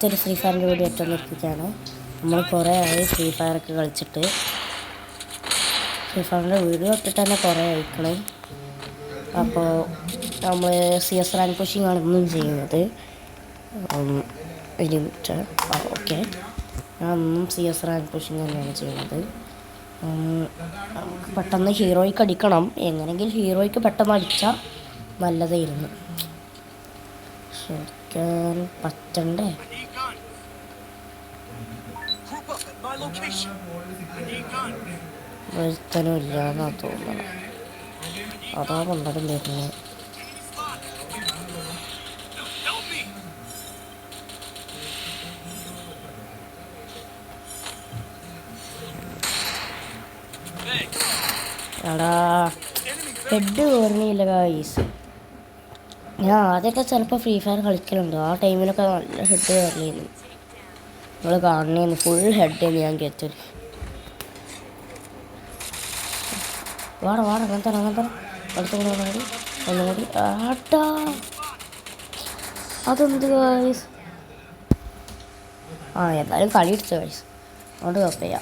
ഒരു free ഫയറിൻ്റെ video ഇട്ടുകൊണ്ടിരിക്കുകയാണ്. നമ്മൾ കുറേ ആയി ഫ്രീ ഫയറൊക്കെ കളിച്ചിട്ട്. ഫ്രീ ഫയറിൻ്റെ വീഡിയോ ഇട്ടിട്ട് തന്നെ കുറേ അയക്കണം. അപ്പോൾ നമ്മൾ CS റാങ്ക് പുഷിംഗ് ആണ് ഇന്നും ചെയ്യുന്നത്. ഒരു മിനിറ്റ്. ഓക്കെ, ഞാൻ ഇന്നും CS റാങ്ക് പുഷിംഗ് തന്നെയാണ് ചെയ്യുന്നത്. നമുക്ക് പെട്ടെന്ന് ഹീറോയ്ക്ക് അടിക്കണം. എങ്ങനെയെങ്കിലും ഹീറോയ്ക്ക് പെട്ടെന്ന് അടിച്ചാൽ നല്ലതായിരുന്നു. ശരിക്കാൻ പറ്റണ്ടേ? ഒരുത്തനും ഇല്ലാന്നാ തോന്നുന്നത്. അതാ കൊണ്ടതും വരുന്നത്. എടാ ഹെഡ് കയറുന്നില്ല ഗായ്സ്. ഞാൻ ആദ്യമൊക്കെ ചിലപ്പോൾ ഫ്രീ ഫയർ കളിക്കലുണ്ട്. ആ ടൈമിലൊക്കെ നല്ല ഹെഡ് കയറിയിരുന്നു. നമ്മൾ കാണുന്നതിന് ഫുൾ ഹെഡ് ഞാൻ കെറ്റൽ. വാട അങ്ങനത്തെ അടുത്തുകൂടി ഒന്നുകൂടി ആട്ടാ. അതെന്ത് ഗായ്സ്? എന്തായാലും കളി ഇടിച്ച ഗായ്സ്, അതുകൊണ്ട് കുഴപ്പമില്ല.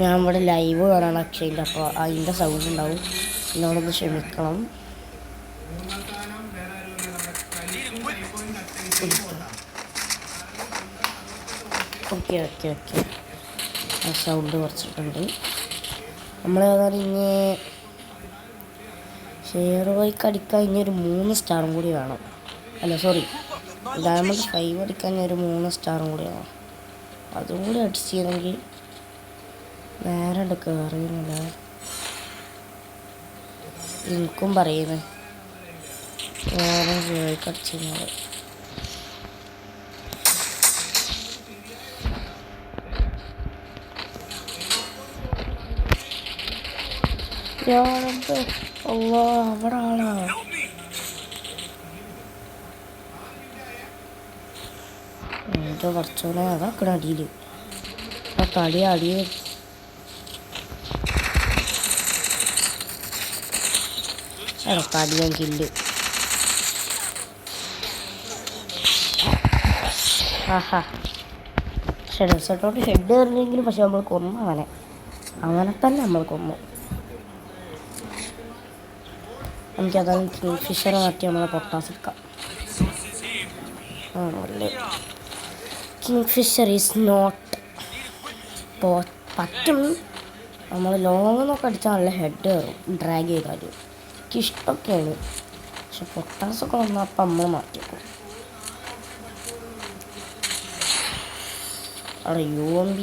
ഞാൻ ഇവിടെ ലൈവ് കാണാൻ അക്ഷയില്ല, അപ്പോൾ അതിൻ്റെ സൗണ്ട് ഉണ്ടാവും. എന്നോടൊന്ന് ക്ഷമിക്കണം. ഓക്കെ ആ സൗണ്ട് കുറച്ചിട്ടുണ്ട്. നമ്മൾ ഇനി ഷെയർവൈക്ക് അടിക്കാൻ ഇനി ഒരു 3 സ്റ്റാറും കൂടി വേണം. അല്ല സോറി, ഡയമണ്ട് 5 അടിക്കാൻ ഒരു 3 സ്റ്റാറും കൂടി വേണം. അതും കൂടി അടിച്ചിരുന്നെങ്കിൽ നേരെ എടുക്കുക. അറിയുന്നില്ല, എനിക്കും പറയുന്നത് വേറെ ഷെയർവൈക്ക് അടിച്ചിരുന്നത്. അവിടെ ആളാ. എൻ്റെ കുറച്ചോനെ അതാക്കണ അടിയിൽ ആ തടി അടിയെ. തടിയാൻ കില്ല്. പക്ഷെ ഡെസേർട്ടോട്ട് ഹെഡ് കയറില്ലെങ്കിലും പക്ഷെ നമ്മൾ കൊന്നു അവനെ തന്നെ നമ്മൾ കൊന്നു. എനിക്കതാണ് കിങ്ഫിഷറെ മാറ്റി നമ്മളെ പൊട്ടാസ് എടുക്കാം. ആണല്ലേ, കിങ്ഫിഷർ ഈസ് നോട്ട് പറ്റും. നമ്മൾ ലോങ് നോക്കി അടിച്ചാൽ നല്ല ഹെഡ് കയറും ഡ്രാഗ് ചെയ്താൽ. എനിക്കിഷ്ടമൊക്കെയാണ്, പക്ഷെ പൊട്ടാസൊക്കെ വന്നാൽ അപ്പം നമ്മൾ മാറ്റിയേക്കും. അവിടെ UMP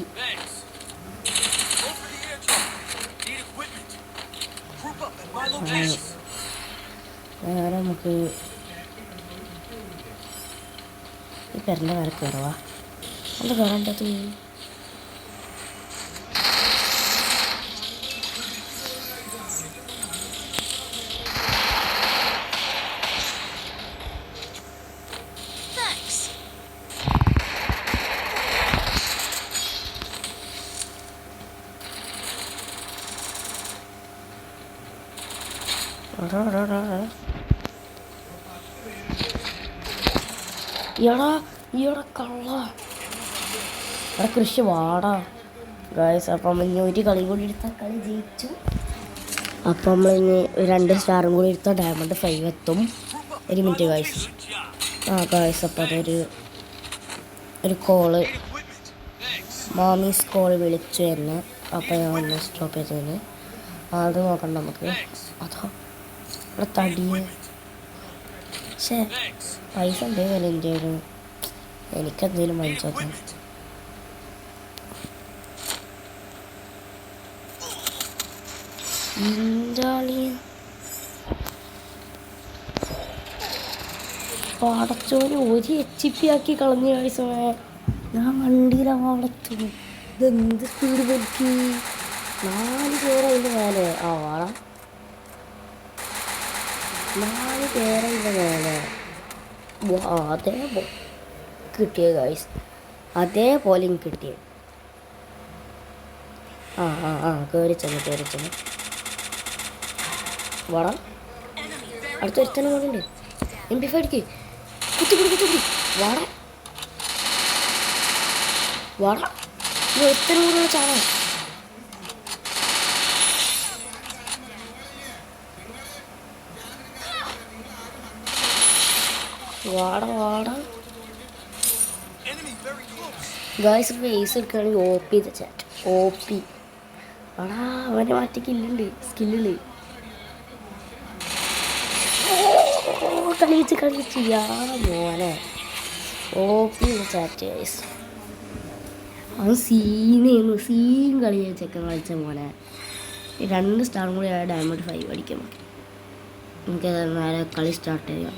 വേറെ നമുക്ക് ഈ പെരൻ്റെ വേറെ കയറുക. അത് കയറേണ്ടത് കള്ള അവിടെ കൃഷി വാടാ ഗായ്സ്. അപ്പം നമ്മൾ ഇനി ഒരു കളി കൂടി എടുത്താൽ കളി ജയിച്ചു. അപ്പം നമ്മൾ ഇനി 2 സ്റ്റാറും കൂടി എടുത്താൽ ഡയമണ്ട് 5 എത്തും. ഒരു മിനിറ്റ് ഗായ്സ്. ഗായ്സ്, അപ്പം ഒരു കോള്, മാമീസ് കോള് വിളിച്ചു എന്നെ. അപ്പം ഞാൻ ഒന്ന് സ്റ്റോപ്പ് ചെയ്തതിന് അത് നോക്കണ്ട നമുക്ക്. അതോ ഇവിടെ തടിയ പക്ഷേ പൈസ ഉണ്ടെങ്കിൽ എൻ്റെ ഒരു എനിക്കെന്തെങ്കിലും വാങ്ങിച്ചോട്ടെ. പാടച്ചോന് ഒരു HP ആക്കി കളഞ്ഞ വയസ്സേ. ഞാൻ വണ്ടിയിലാ വളർത്തു. ഇതെന്ത് സ്പീഡ് പറ്റി 4 പേരെ അതിൻ്റെ മേലെ. വാട 4 പേരെ അതിൻ്റെ മേലെ. അതേപോലെ കിട്ടിയ ഗൈസ്, അതേപോലെ കിട്ടിയ. കയറി ചെന്ന് വട അടുത്ത ഒരുത്തന്നെ കൂടെ MP5 അടിക്ക്. കുത്തിപ്പിടി വാടാ വാടാ. ഈ ഒരുത്തനും കൂടെ ചാടാ. വാടാ വാടാ. ഗായ്സ് ഫേസ് എടുക്കുകയാണെങ്കിൽ OP ചെയ്ത ചാറ്റ് OP. ആടാ അവൻ്റെ മറ്റേ സ്കില്ലുണ്ട്. കളിച്ച് യാ മോനെ OP ചെയ്ത ചാറ്റ് ഗായ്സ്. അവൻ സീൻ കളിയ ചെക്കൻ കളിച്ച മോനെ. 2 സ്റ്റാറും കൂടി ഡയമണ്ട് 5 അടിക്കാൻ പറ്റും. നമുക്ക് നേരെ കളി സ്റ്റാർട്ട് ചെയ്യാം.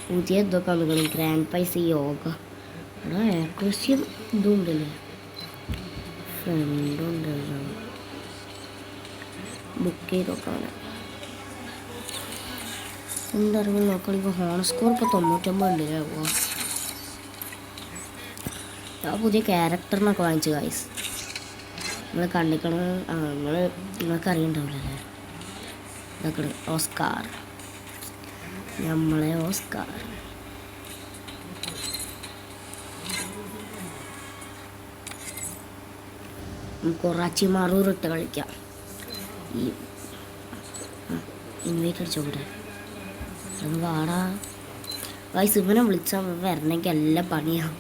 പുതിയ ഇതൊക്കെ വന്നിക്കണം. Grand prize yoga. എടാ ആക്രസ്യം ഇതുണ്ടല്ലേ, ഫ്രണ്ടുണ്ടല്ലോ. ബുക്ക് ചെയ്തൊക്കെ എന്താ അറിയുമ്പോൾ നോക്കുകയാണെങ്കിൽ ഹോൺ സ്കോർ ഇപ്പോൾ 99 ഉണ്ട്. ഞാൻ പുതിയ ക്യാരക്ടറിനൊക്കെ വാങ്ങിച്ചു ഗായ്സ്. നിങ്ങൾ കണ്ടിക്കണം. നിങ്ങൾക്ക് അറിയണ്ടാവില്ലല്ലേ. ഇതൊക്കെ ഓസ്കാർ, നമ്മളെ ഓസ്കാർ. നമുക്ക് ഒറാച്ചിമാറൂർ ഇട്ട് കളിക്കാം. ഈ ഇൻവൈറ്റ് അടിച്ചോട്ടെ. അത് വാടാ ഗായ്സ്. ഇവനെ വിളിച്ചാൽ വരണമെങ്കിൽ എല്ലാം പണിയാണ്.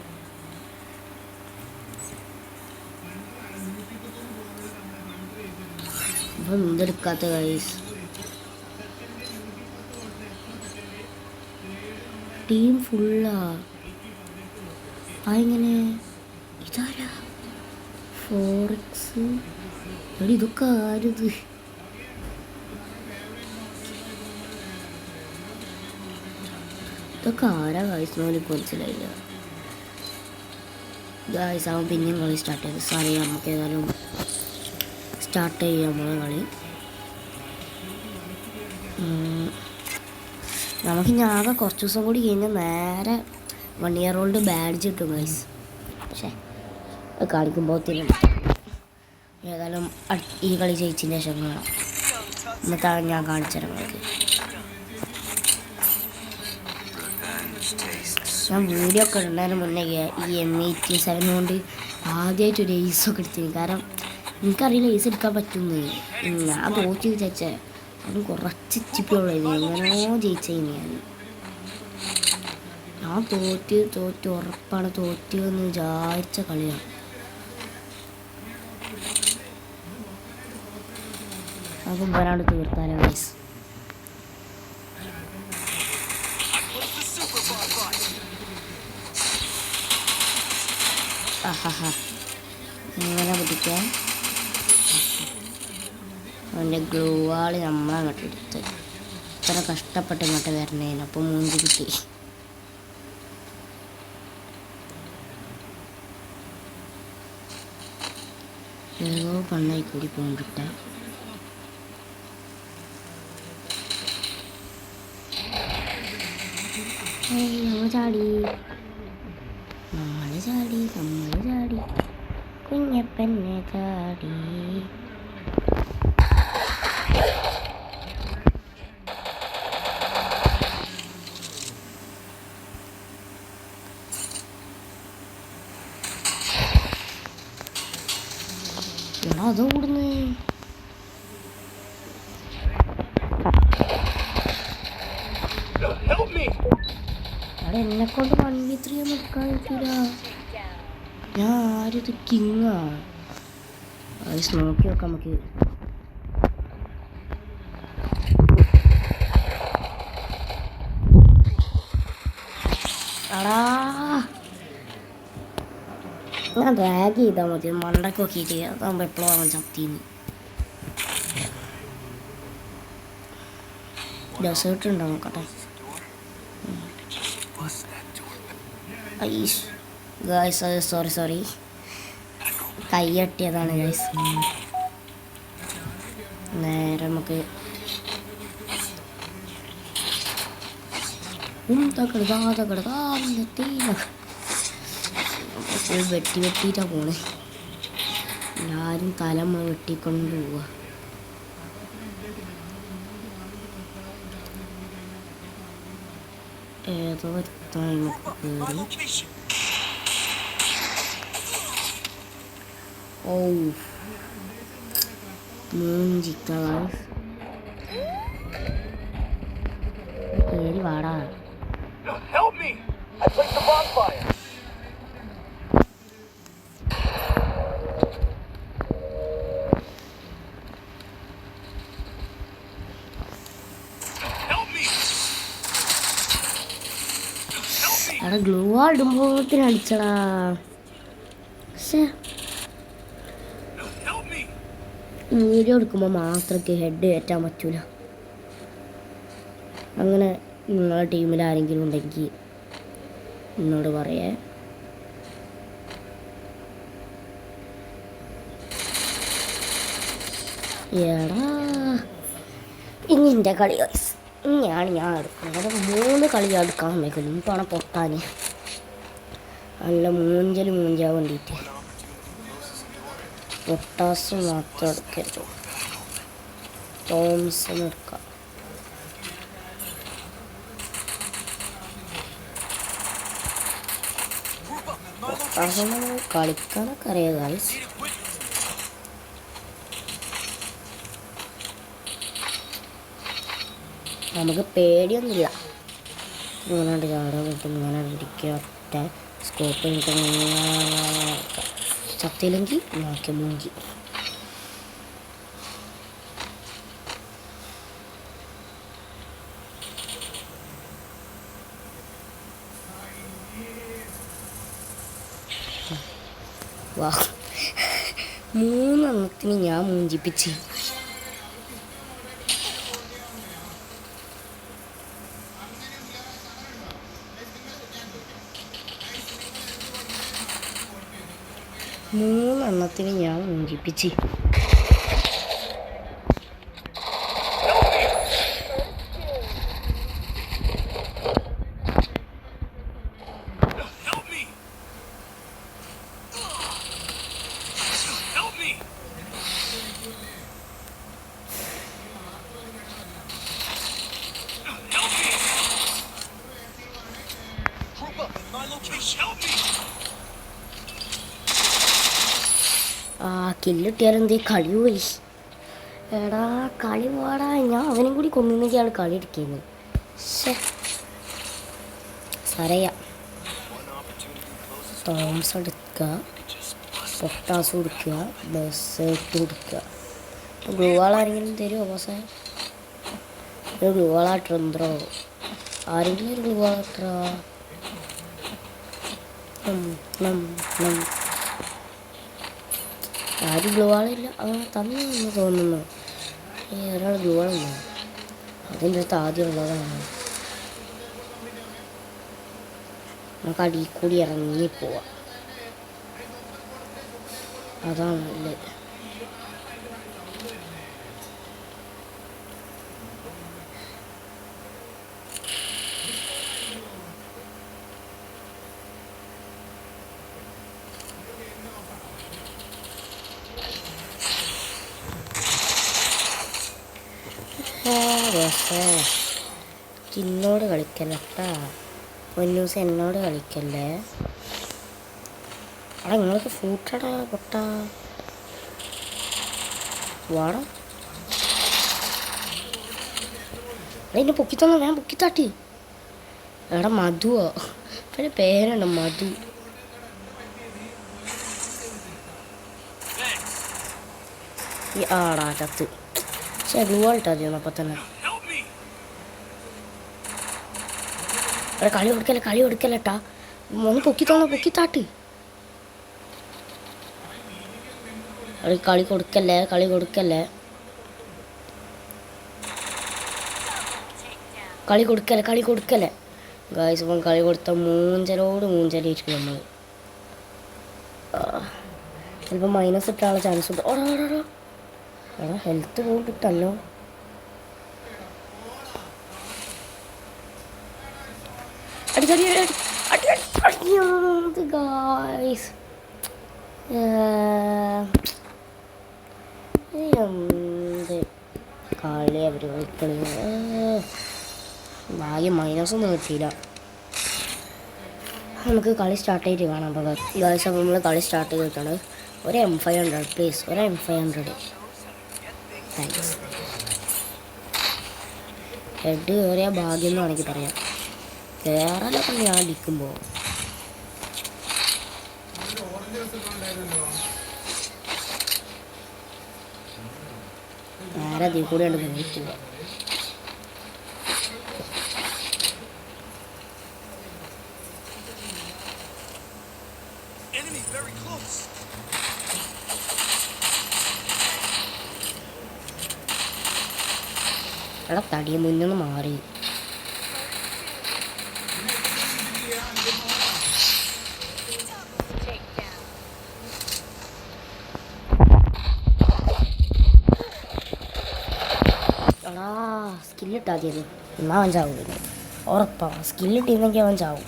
ഇപ്പം എന്തെടുക്കാത്ത ഗായ്സ്. ടീം ഫുള്ളാ. എങ്ങനെ ഇതാരാ 4x? എടി ഇതൊക്കെ ആരിത്? ഇതൊക്കെ ആരാ ഗായ്സ്? എനിക്ക് മനസ്സിലായില്ല ഗായ്സ്. അവൻ പിന്നെയും കളി സ്റ്റാർട്ട് ചെയ്തു. സാറി നമുക്ക് ഏതായാലും സ്റ്റാർട്ട് ചെയ്യാം നമ്മളെ കളി. നമുക്ക് ഇനി ആകെ കുറച്ച് ദിവസം കൂടി കഴിഞ്ഞാൽ നേരെ 1 year old ബാഡ്ജ് കിട്ടും ഗൈസ്. പക്ഷേ കാണിക്കുമ്പോൾ ഏതായാലും ഈ കളി ജയിച്ചതിന് ശേഷം കാണാം. എന്നിട്ട് ഞാൻ കാണിച്ചുതരാം നിങ്ങൾക്ക്. ഞാൻ വീഡിയോ ഒക്കെ ഇടുന്നതിന് മുന്നേ ഈ M87 കൊണ്ട് ആദ്യമായിട്ട് ഒരു ഏസൊക്കെ എടുത്തിന്. കാരണം എനിക്കറിയില്ല ഏസ് എടുക്കാൻ പറ്റുമെന്ന്. ഞാൻ തോറ്റ് വിചാരിച്ചേ. അതും കുറച്ച് ചിപ്പിയുള്ളൂ. എങ്ങനെയോ ജയിച്ചതിന് ഞാൻ തോറ്റ് ഉറപ്പാണ്. തോറ്റെന്ന് വിചാരിച്ച കളിയാണ്. അത് ഇവനാണ് തീർത്താലോ ഗൈസ്. ഇങ്ങനെ പിടിക്കാൻ അവൻ്റെ ഗ്ലൂ വാള് നമ്മളങ്ങോട്ട് എടുത്ത് ഇത്ര കഷ്ടപ്പെട്ട് ഇങ്ങോട്ട് വരണേന്. അപ്പം മൂഞ്ചി കിട്ടി. ഏതോ പണ്ണായി കൂടി പോകിട്ട. നമ്മൾ ചാടി കുഞ്ഞപ്പന്നെ ചാടി. അത് കൂടുന്നു. അവിടെ എന്നെക്കൊണ്ട് 1v3 നിൽക്കാൻ പറ്റൂല. ഞാൻ ആരിത് കിങ്ങാ. നോക്കി നോക്കാം നമുക്ക്. അടാ ഞാൻ ഡ്രാഗ് ചെയ്താൽ മതി. മണ്ടൊക്കെ നോക്കിയിട്ട് അതാകുമ്പോൾ എപ്പോഴും അവൻ ചത്തീന്ന്. ഡെസേർട്ട് ഉണ്ടോ നോക്കട്ടെ. ഗായ്സ് സോറി കൈ തട്ടിയതാണ് ഗായ്സ്. നേരെ നമുക്ക് ഫുൾ വെട്ടിയിട്ടാ പോണേ. എല്ലാവരും തല വെട്ടിക്കൊണ്ട് പോവുക. ഏതോ കയറി ഓ മൂഞ്ചിക്ക കയറി വാടാ. Help me! I placed the bonfire! Help me! Help me! അവിടെ ഗ്ലൂ ഇടുമ്പോഴത്തിന് അടിച്ചടാ. പക്ഷേ Help me! വീഡിയോ എടുക്കുമ്പോൾ മാത്രമൊക്കെ ഹെഡ് കയറ്റാൻ പറ്റൂല. അങ്ങനെ നിങ്ങളുടെ ടീമിൽ ആരെങ്കിലും ഉണ്ടെങ്കിൽ എന്നോട് പറയേ. എടാ ഇനി എൻ്റെ കളി ഞാൻ എടുക്കുന്നത് 3 കളി എടുക്കാൻ വയ്ക്കുന്നു. ഇപ്പാണ് പൊട്ടാൻ നല്ല മൂഞ്ചാൻ വേണ്ടിയിട്ട്. പൊട്ടാസ് മാത്രം എടുക്കരുത്, തോംസൺ എടുക്കാം. പൊട്ടാസ് കളിക്കാനൊക്കെ അറിയാം ഗൈസ്. നമുക്ക് പേടിയൊന്നുമില്ല. ഇങ്ങനെ ചാടാൻ കിട്ടും, ഇങ്ങനെ ഇടിക്കുക, ഒറ്റ സ്കോപ്പ് കിട്ടും. ചത്തില്ലെങ്കിൽ നോക്കി മൂങ്കി. വാ 3 എണ്ണത്തിന് ഞാൻ മൂഞ്ചിപ്പിച്ച്. മൂന്നെണ്ണത്തിന് ഞാൻ മൂഞ്ചിപ്പിച്ച്. കില്ലിട്ടിയാലെന്തേ കളി പോയി. എടാ കളി പോടാ, ഞാൻ അവനും കൂടി കൊന്നിന്നെങ്കിൽ കളി എടുക്കുന്നത്. സരയാ തോംസ് എടുക്കുക, പൊട്ടാസ് കൊടുക്കുക, ബസ്സേറ്റ് കൊടുക്കുക. ഗ്ലൂ വാൾ ആരെങ്കിലും തരുമോ ബോസേ? ഒരു ഗ്ലൂ വാൾ ആട്ടെന്തോ, ആരെങ്കിലും ഒരു ഗ്ലൂ വാൾ ആട്ടാ. ആരും ഗ്ലൂ വാളില്ല, തന്നെന്ന് തോന്നുന്നു. ഒരാൾ ഗ്ലൂ വാളുണ്ടോ? അതിൻ്റെ അടുത്ത് ആദ്യം ഉള്ളതാണ്. നമുക്ക് അടിയിൽ കൂടി ഇറങ്ങിപ്പോവാം, അതാണ് നല്ലത്. എന്നോട് കളിക്കല്ലട്ടാ പൊന്നൂസ്, എന്നോട് കളിക്കല്ലേ. അവിടെ നിങ്ങൾക്ക് ഫൂട്ടടാ പൊട്ടാ വാടാ. എന്നെ പൊക്കിത്തന്നോ, ഞാൻ പൊക്കിത്താട്ടി. എടാ മധുവോ, പിന്നെ പേരുണ്ട് മധു. ആടാ ചത്ത്. പക്ഷേ ഗ്ലൂവാൾട്ടാ ചെയ്യുന്നു അപ്പം തന്നെ. എടാ കളി കൊടുക്കല്ലേട്ടാ, ഒന്ന് പൊക്കിത്താട്ട്. കളി കൊടുക്കല്ലേ ഗായ്സ്. ഇപ്പം കളി കൊടുത്ത മൂഞ്ചലായിരിക്കും നമ്മൾ. ചിലപ്പോൾ മൈനസ് ഇട്ടാനുള്ള ചാൻസ് ഉണ്ട്. എടാ ഹെൽത്ത് പോയിട്ടല്ലോ. ഗായ്സ് എന്ത് കളി അവർ കളിക്കണ. ഭാഗ്യം മൈനസൊന്നും കിട്ടിയില്ല. നമുക്ക് കളി സ്റ്റാർട്ട് ചെയ്തിട്ട് കാണാം. അപ്പോൾ ഗായ്സ് അപ്പോൾ നമ്മൾ കളി സ്റ്റാർട്ട് ചെയ്തിട്ടാണ്. ഒരു M500 പ്ലീസ്, ഒരു M500. താങ്ക്സ്. ഹെഡ് കയറിയ ഭാഗ്യം എന്ന് വേണമെങ്കിൽ പറയാം. കയറാനൊക്കെ ഞാൻ അടിക്കുമ്പോൾ നേരെ അതിൽ കൂടെയാണ് പോവുക. Enemy very close. എടാ തടിയെ മുന്നൊന്ന് മാറി. എടാ സ്കില്ലിട്ടാ മതിയത്. എന്നാ അവൻ ചാവും. ഉറപ്പാണ് സ്കില്ലിട്ടിരുന്നെങ്കിൽ അവൻ ചാവും.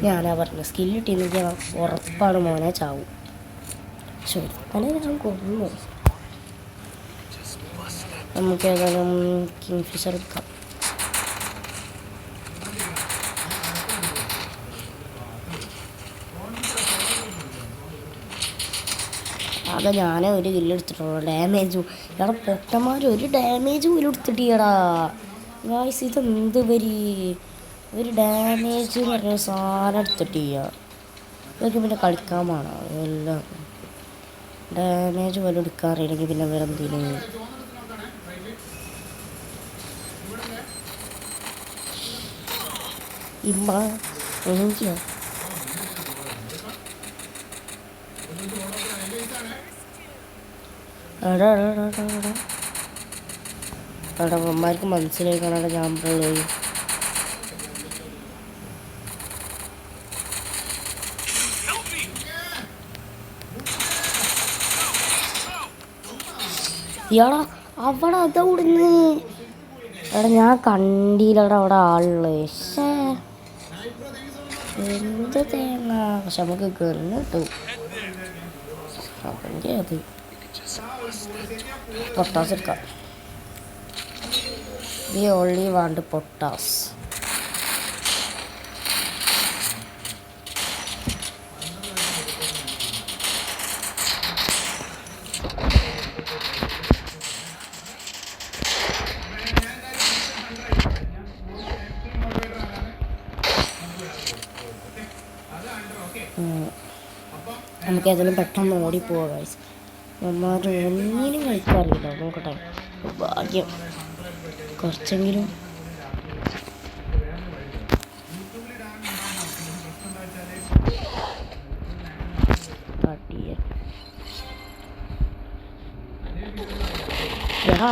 ഞാനാ പറഞ്ഞു സ്കില്ലിട്ടിരുന്നെങ്കിൽ അവൻ ഉറപ്പാണ് മോനെ ചാവും. ശരി അങ്ങനെ ഞാൻ കൊന്നു. നമുക്ക് ഏതായാലും കിങ് ഫിഷർ എടുക്കാം. ആകെ ഞാൻ ഒരു കില്ല് എടുത്തിട്ടുള്ളൂ. ഡാമേജും ഇവിടെ പൊട്ടന്മാർ ഒരു ഡാമേജ് പോലും എടുത്തിട്ടില്ലടാ ഗായ്സ്. ഇതെന്ത് ഒരു ഡാമേജ് എന്ന് പറഞ്ഞ സാധനം എടുത്തിട്ടില്ല. ഇതൊക്കെ പിന്നെ കളിക്കാൻ വേണം. എല്ലാം ഡാമേജ് പോലും എടുക്കാറില്ലെങ്കിൽ പിന്നെ വേറെ എന്തെങ്കിലും ഇമ്മ എനിക്കോ അമ്മമാർക്ക് മനസ്സിലായി കാണാൻ ജാമ്പുള്ളത്. ഇയാളാ അവിടെ അതവിടുന്ന് എടാ ഞാൻ കണ്ടില്ലടാ അവിടെ ആളുള്ളത്. പക്ഷേ എന്ത് തേങ്ങ. പക്ഷെ നമുക്ക് ഗണ്ണ് കിട്ടും. അവൻ്റെ അത് പൊട്ടാസ് എടുക്കാം. വി ഓൺലി വാണ്ട് പൊട്ടാസ്. നമുക്ക് ഏതായാലും പെട്ടെന്ന് ഓടിപ്പോവാ ഗൈസ്. നമ്മാർ ഒന്നിനും കളിക്കാറില്ല. നോക്കട്ടെ ഭാഗ്യം കുറച്ചെങ്കിലും.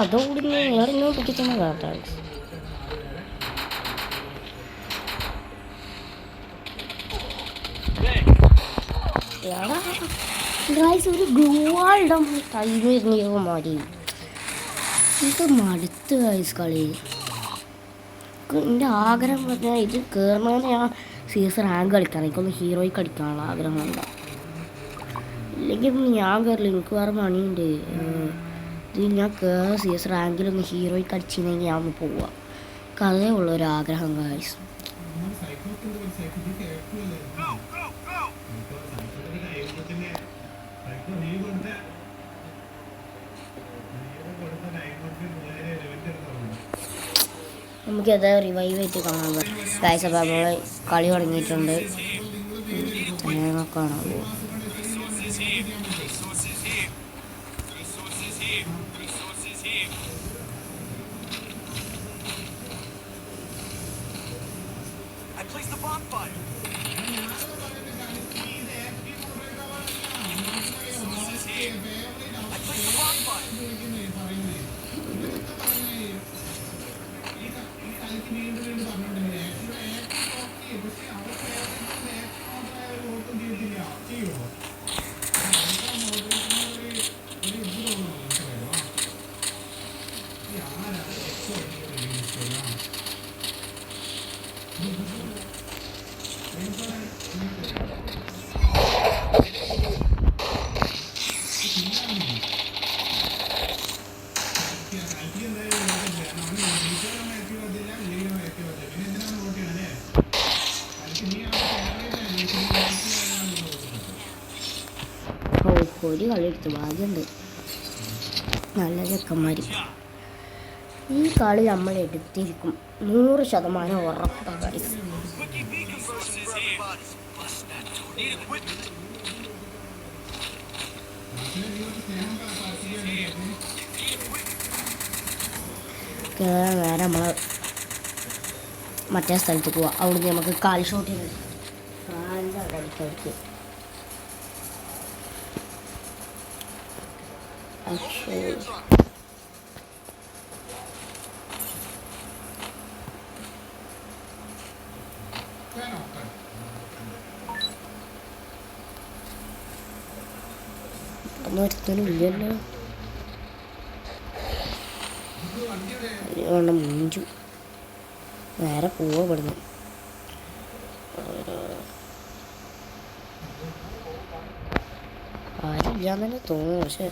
അതോടുന്ന് വേറെന്നോ പൊട്ടിച്ചെന്ന് കേട്ടാ. ഗായ്സ് ഒരു ഗ്ലൂവാളിടാൻ ടൈം വരുന്ന മാറി. ഇത് മടുത്ത് ഗായ്സ് കളി. എൻ്റെ ആഗ്രഹം പറഞ്ഞാൽ ഇത് കയറണമെന്ന് ഞാൻ CS റാങ്ക് കളിക്കണം. എനിക്കൊന്ന് ഹീറോയ്ക്ക് കളിക്കാനുള്ള ആഗ്രഹമുണ്ട്. ഇല്ലെങ്കിൽ ഞാൻ കയറില്ല. എനിക്ക് വേറെ പണിയുണ്ട്. ഇത് ഞാൻ കയറി CS റാങ്കിലൊന്ന് ഹീറോയ്ക്ക് അടിച്ചിരുന്നെങ്കിൽ ഞാൻ ഒന്ന് പോവാം. കഥയേ ഉള്ളൊരാഗ്രഹം ഗായ്സ്. നമുക്ക് അത് റിവൈവ് ആയിട്ട് കാണാൻ പറ്റും ഗായ്സ്. അപ്പോൾ നമ്മൾ കളി തുടങ്ങിയിട്ടുണ്ട്. കാണാൻ പോകും. I placed the bonfire. I placed the bonfire. ഒരു കളി എടുത്തു ഭാഗ്യമുണ്ട്. നല്ല ചെക്കന്മാർ. ഈ കളി നമ്മൾ എടുത്തിരിക്കും 100% ഉറപ്പാണ് ഗൈസ്. നേരെ നമ്മൾ മറ്റേ സ്ഥലത്തേക്ക് പോവാം. അവിടുന്ന് നമുക്ക് കാൽ ഷോട്ട് കളിക്കവർക്ക്. ഒന്നും ഒരുത്തനും ഇല്ലല്ലോ. വേണം മുഞ്ചു നേരെ പോവാ ഇവിടുന്ന്. ആരില്ലാന്ന് തന്നെ തോന്നുന്നു. പക്ഷെ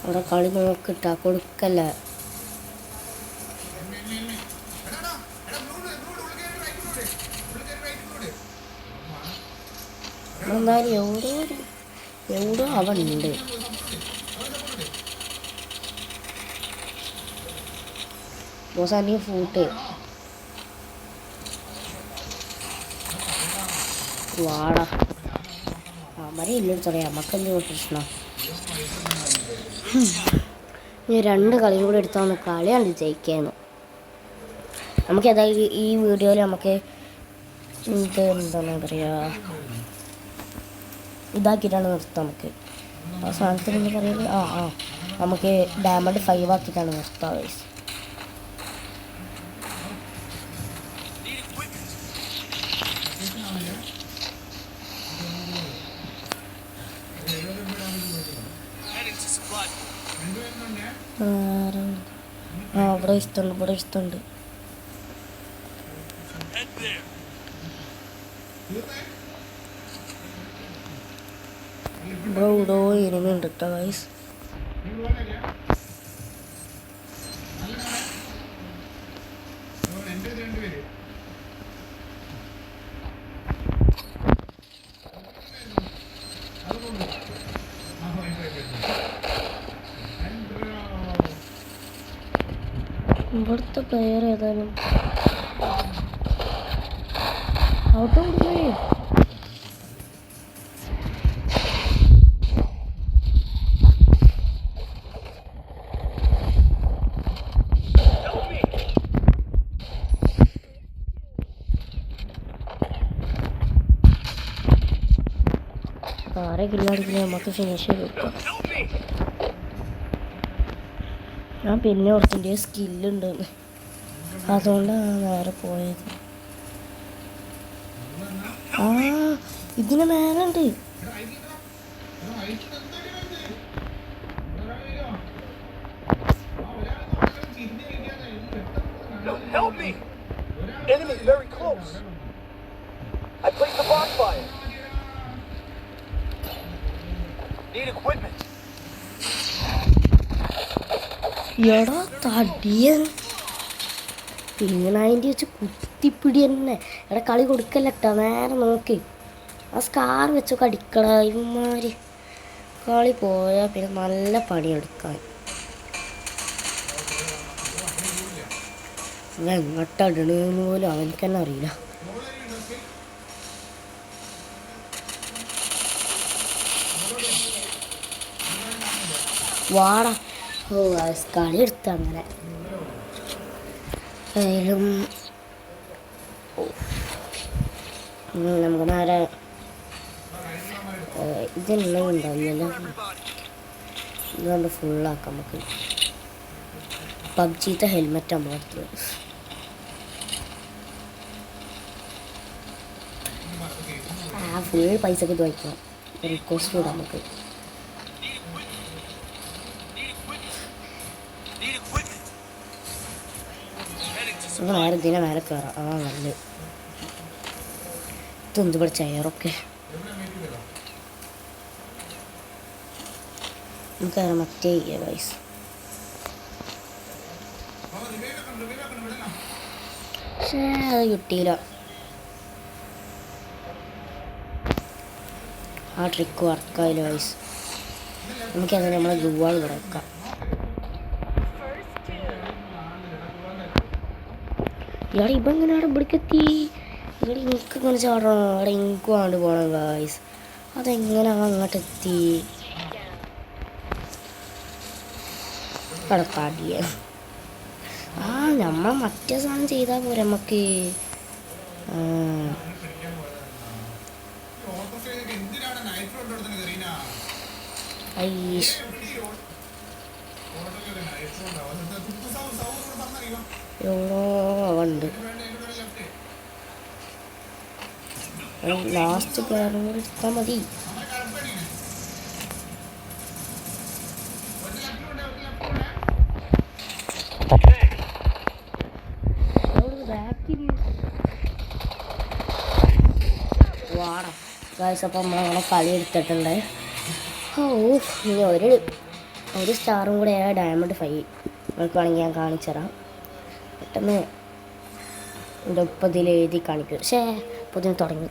അവിടെ കളി നോക്കിട്ടാ കൊടുക്കല്ല. എന്തായാലും എവിടോ അവനുണ്ട്. ബോസാനി ഫൂട്ട് വാടാ അവരെ ഇല്ലെടുത്തറിയാം. നമുക്കെന്തോ പ്രശ്നം. ഈ 2 കളിയും കൂടെ എടുത്താൽ കളിയാണ് ജയിക്കാന്ന്. നമുക്ക് ഏതായാലും ഈ വീഡിയോയിൽ നമുക്ക് ഇത് എന്താണ് പറയുക ഇതാക്കിയിട്ടാണ് നിർത്താം. നമുക്ക് ആ സാധനത്തിന് എന്താ പറയുന്നത്, നമുക്ക് ഡയമണ്ട് 5 ആക്കിയിട്ടാണ് നിർത്താം ഗൈസ്. ഇവിടെ ഇഷ്ടമുണ്ട്. ഇവിടെ ഇനിമുണ്ട് കേട്ടോ ഗൈസ്. ഇവിടുത്തെ പ്ലെയർ ഏതായാലും ഔട്ട് കൊടുക്കേ. ആരെ കില്ലാടിക്കില്ല നമുക്ക് ഫിനിഷ് ചെയ്ത് കൊടുക്കാം. ഞാൻ പിന്നെ ഓർത്തിൻ്റെ സ്കില്ലുണ്ടെന്ന്, അതുകൊണ്ടാണ് നേരെ പോയത്. ഇതിന് മേലുണ്ട്. Help me! Enemy very close. I placed the bonfire. Need equipment. എടാ തടിയൻ ഇങ്ങനെ അതിൻ്റെ വെച്ച് കുത്തിപ്പിടി തന്നെ. എടാ കളി കൊടുക്കല്ലട്ടാ, നേരെ നോക്കി ആ സ്കാർ വെച്ചൊക്കെ അടിക്കട. ഇവന്മാർ കളി പോയാൽ പിന്നെ നല്ല പണിയെടുക്കാൻ. എങ്ങോട്ടടണെന്ന് പോലും അവനക്ക് തന്നെ അറിയില്ല. വാടാ. ഓ കളി എടുത്ത് അങ്ങനെ ആയാലും നമുക്ക് നേരെ ഇതെല്ലാം ഉണ്ടാവില്ലല്ലോ. ഇതുകൊണ്ട് ഫുള്ളാക്കാം നമുക്ക്. പബ്ജിത്തെ ഹെൽമെറ്റ് നമ്മൾ എടുത്തത്. ഫുൾ പൈസക്ക് ഇത് വായിക്കാം. റിക്വസ്റ്റ് വിടാം നമുക്ക്. നമുക്ക് നേരെ ഇതിനെ നേരെ കയറാം. നല്ല ഇതെന്ത് ഇവിടെ ചെയറൊക്കെ നമുക്ക് മറ്റേ വയസ്സ് പക്ഷേ അത് കിട്ടിയില്ല. ആ ട്രിക്ക് വർക്കായില്ല വയസ്സ്. നമുക്കത് നമ്മളെ ഗുവാൾ ഇവിടെ വെക്കാം. ഇവിടെ ഇപ്പം എങ്ങനെയാണ് ഇവിടേക്ക് എത്തി? ഇവിടെ എനിക്ക് ഇങ്ങനെ ചാടണം. അവിടെ എനിക്ക് വേണ്ടി പോകണം ഗായ്സ്. അതെങ്ങനെ അങ്ങോട്ട് എത്തി? അവിടെ കാടിയ നമ്മൾ മറ്റേ സാധനം ചെയ്താൽ പോരെ നമുക്ക്. ഐഷ് എവ്വളോ ഉണ്ട്. ലാസ്റ്റ് പ്ലെയറും കൂടി എടുത്താൽ മതി. വാടാ ഗായ്സ്. അപ്പം നമ്മളങ്ങനെ കളി എടുത്തിട്ടുണ്ട്. ഇനി ഒരു സ്റ്റാറും കൂടെ ഡയമണ്ട് 5 നമുക്ക് വേണമെങ്കിൽ ഞാൻ കാണിച്ചു തരാം. പെട്ടെന്ന് എൻ്റെ ഒപ്പതിൽ എഴുതി കാണിക്കും. പക്ഷേ ഇപ്പോൾ ഇതിന് തുടങ്ങി.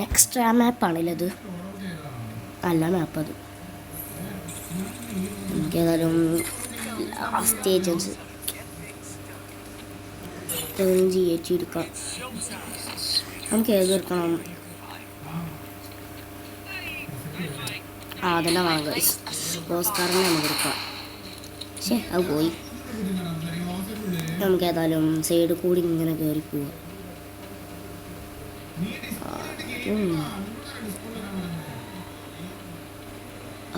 നെക്സ്റ്റ് മാപ്പാണല്ലോ ഇത്. നല്ല മാപ്പ് അത്. എനിക്കേതായാലും ലാസ്റ്റ് ഏജൻസി GH എടുക്കാം. നമുക്ക് ഏത് എടുക്കണം? അതെല്ലാം വേണം ഗൈസ്. ഓസ്കാറിനെ നമുക്ക് എടുക്കാം. പക്ഷേ അത് പോയി. നമുക്ക് ഏതായാലും സൈഡ് കൂടി ഇങ്ങനെ കയറി പോവാം.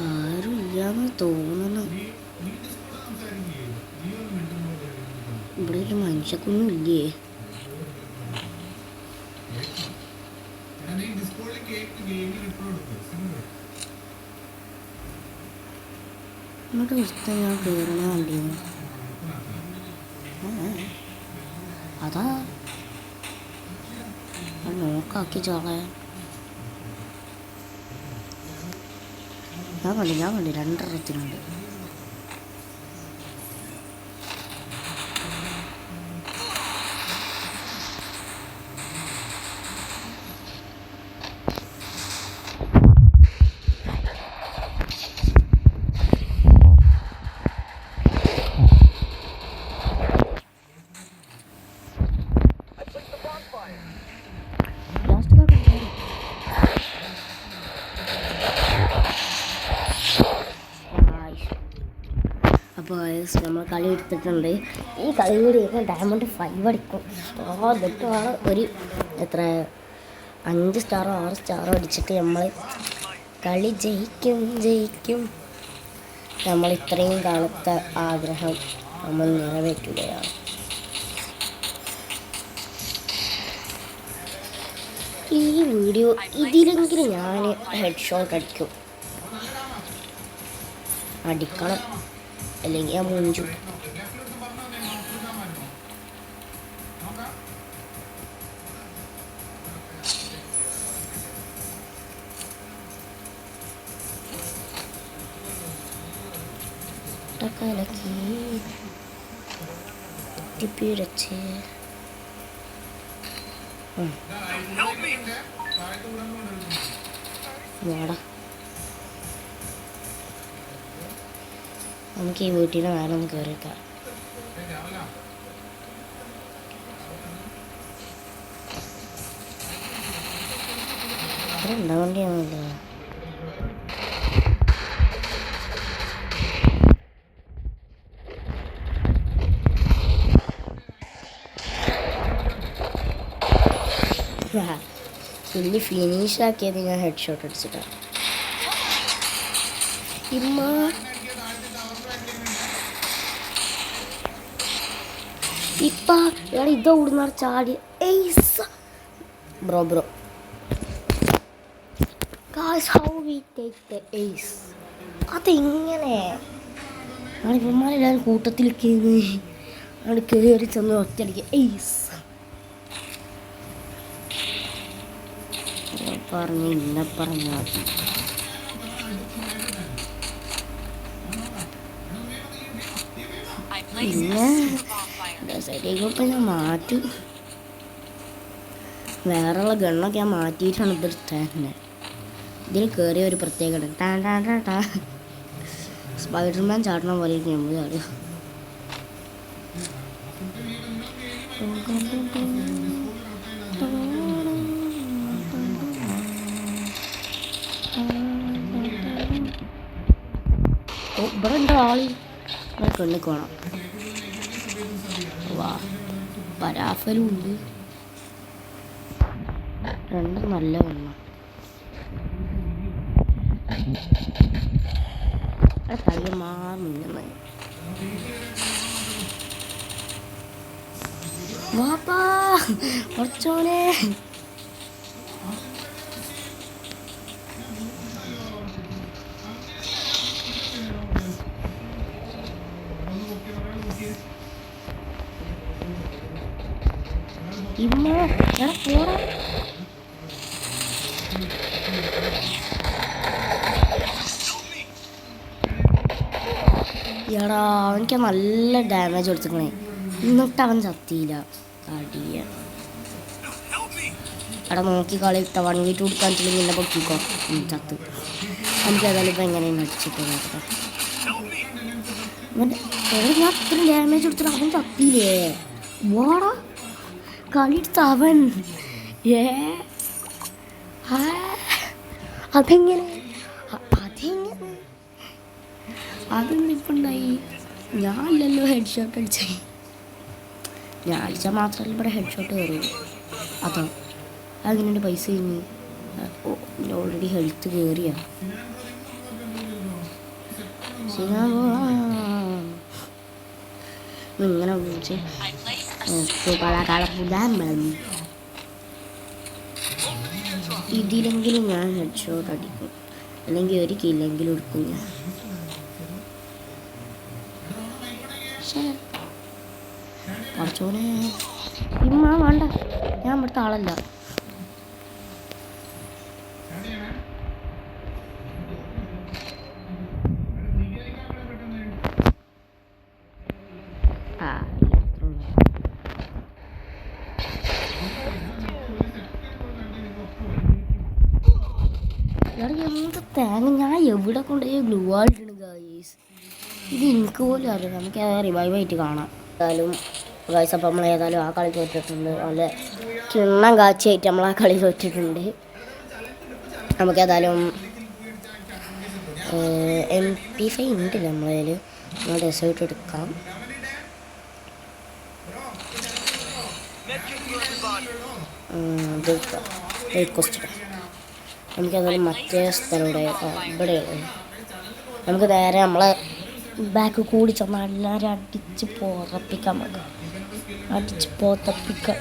ആരും ഇല്ലാന്ന് തോന്നണം. ഇവിടെ ഒരു മനുഷ്യക്കൊന്നും ഇല്ലേ? ഇങ്ങോട്ട് ഇഷ്ടം ഞാൻ കയറണ വണ്ടിയാണ്. അതാ നോക്കാക്കി ചോളെ. ഞാൻ കണ്ടു 2 എണ്ണത്തിനുണ്ട്. അപ്പോൾ നമ്മൾ കളി എടുത്തിട്ടുണ്ട്. ഈ കളി കൂടി ഡയമണ്ട് 5 അടിക്കും. എന്നിട്ടാണ് ഒരു എത്ര 5 സ്റ്റാറോ 6 സ്റ്റാറോ അടിച്ചിട്ട് നമ്മൾ കളി ജയിക്കും. നമ്മൾ ഇത്രയും കാലത്തെ ആഗ്രഹം നമ്മൾ നിറവേറ്റുകയാണ്. ഈ വീഡിയോ ഇതിലെങ്കിലും ഞാൻ ഹെഡ് ഷോട്ട് അടിക്കണം, അല്ലെങ്കിൽ ഞാൻ മുഞ്ചു. കലക്കി പിടിച്ച് വാടാ. നമുക്ക് ഈ വീട്ടിൽ വേറെ ഒന്ന് കയറിക്കാം. ഇവിടെ ഉണ്ടാവേണ്ടിയാണല്ലോ. കില്ല് ഫിനിഷ് ആക്കിയത് ഞാൻ ഹെഡ് ഷോട്ട് അടിച്ചിട്ടാണ്. ഇപ്പൊ ഇത് ഓടുന്ന ചാടി bro Guys, how we take the ace? അതെങ്ങനെ ഇവന്മാരെല്ലാവരും കൂട്ടത്തിൽ കയറി ചെന്ന് ഒറ്റയടിക്ക് എയ്സ് പറഞ്ഞു ഇന്നെ പറഞ്ഞ പിന്നെ സൈഡിലേക്ക് ഞാൻ മാറ്റി വേറെയുള്ള ഗണ്ണൊക്കെ ഞാൻ മാറ്റിയിട്ടാണ് ഇത് തന്നെ. ഇതിൽ കയറിയ ഒരു പ്രത്യേകത സ്പൈഡർമാൻ ചാടണ പോലെ നമ്മൾ ചാടുക. ഇവിടെ ഉണ്ടോ ആളി കണ്ണിക്ക് വേണം. വാ പരാഫലും ഉണ്ട്. രണ്ടും നല്ല കണ്ണ. കളിയന്മാർ മുന്നേ വാപ്പാ കുറച്ചോനെ ഇമ്മ എടാ പോടാ. എടാ അവനിക്ക് നല്ല ഡാമേജ് കൊടുത്തിക്കണേ, എന്നിട്ട് അവൻ ചത്തിയില്ല. അടിയ എടാ നോക്കി കളി ഇട്ട 1v2 കൊടുക്കാനില്ലെങ്കിൽ എന്നെ പൊക്കിക്കോ. ചത്ത് എനിക്ക് ഏതായാലും ഇപ്പം എങ്ങനെയാണ് അടിച്ചിട്ട് നോക്കാം. ഞാൻ അത്രയും ഡാമേജ് കൊടുത്തിട്ട് അവൻ ചത്തിയില്ലേ. വാടാ കളി എടുത്ത അവൻ അതെങ്ങനെ അതൊന്നിപ്പുണ്ടായി. ഞാനല്ലല്ലോ ഹെഡ് ഷോട്ട് അടിച്ചേ. ഞാൻ അടിച്ചാൽ മാത്രമല്ല ഇവിടെ ഹെഡ് ഷോട്ട് കയറുള്ളൂ. അതോ അതിനെൻ്റെ പൈസ കഴിഞ്ഞ് ഓൾറെഡി ഹെൽത്ത് കയറിയാ. ഇങ്ങനെ വിളിച്ച് ഇതിലെങ്കിലും ഞാൻ ഹെഡ് ഷോട്ട് അടിക്കും, അല്ലെങ്കിൽ ഒരു കില്ലെങ്കിലും എടുക്കും ഞാൻ. കുറച്ചോനെ ഇമ്മ വേണ്ട, ഞാൻ ഇവിടുത്തെ ആളല്ല. എന്ത് തേങ്ങ ഞാൻ എവിടെ കൊണ്ടുപോയി ഗ്ലൂ ആയിട്ടാണ് ഗായ്സ്. ഇത് എനിക്ക് പോലും അറിയാം. നമുക്ക് റിവൈവ് ആയിട്ട് കാണാം. ഏതായാലും ഗായ്സ് അപ്പം നമ്മൾ ഏതായാലും ആ കളി തോറ്റിട്ടുണ്ട്. നല്ല കിണ്ണം കാച്ചിയായിട്ട് നമ്മൾ ആ കളി തോറ്റിട്ടുണ്ട്. നമുക്ക് ഏതായാലും MP5 ഉണ്ടല്ലോ നമ്മളതിൽ. നമ്മൾ ഡെസേർട്ട് എടുക്കാം. നമുക്കതായാലും മറ്റേ സ്ഥലം ഇവിടെ നമുക്ക് നേരെ നമ്മളെ ബാക്ക് കൂടി ചെന്നാൽ എല്ലാവരും അടിച്ച് പോറപ്പിക്കാം. നമുക്ക് അടിച്ച് പോത്തപ്പിക്കാം.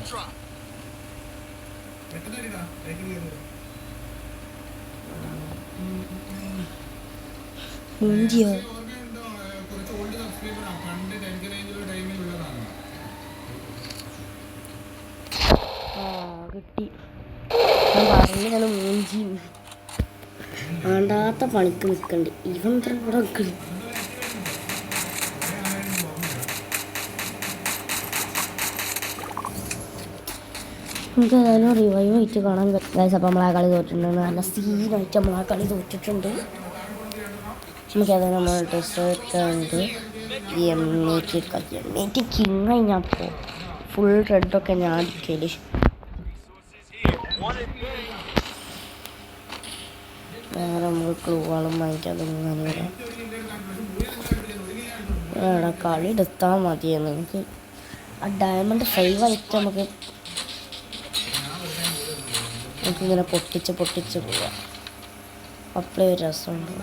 മുഞ്ചിയോ കിട്ടി. ഞാൻ പറഞ്ഞാണ് മൂഞ്ചി വേണ്ടാത്ത പണിക്ക് നിൽക്കണ്ട്. ഇവൻ ഇത്ര ഇവിടെ നിൽക്കണ്. നമുക്ക് ഏതായാലും റിവൈവ് ആയിട്ട് കാണാൻ ഗൈസ്. അപ്പം നമ്മൾ ആ കളി തോറ്റിട്ടുണ്ട്. നല്ല സീനായിട്ട് നമ്മൾ ആ കളി തോറ്റിട്ടുണ്ട്. നമുക്ക് ഏതായാലും നമ്മൾ ഡെസേർട്ട് ഉണ്ട്. എമ്മേറ്റ് കിങ്ങായി ഞാൻ പോകും. ഫുൾ റെഡൊക്കെ ഞാൻ അടിക്കല്. വേറെ നമുക്ക് ക്ലൂകളും വാങ്ങിക്കാതെ വേറെ കളി എടുത്താൽ മതിയെന്ന്. നമുക്ക് ആ ഡയമണ്ട് 5 ആയിട്ട് നമുക്ക് നമുക്കിങ്ങനെ പൊട്ടിച്ച് പോവാം. അപ്പോഴേ ഒരു രസമുണ്ട്.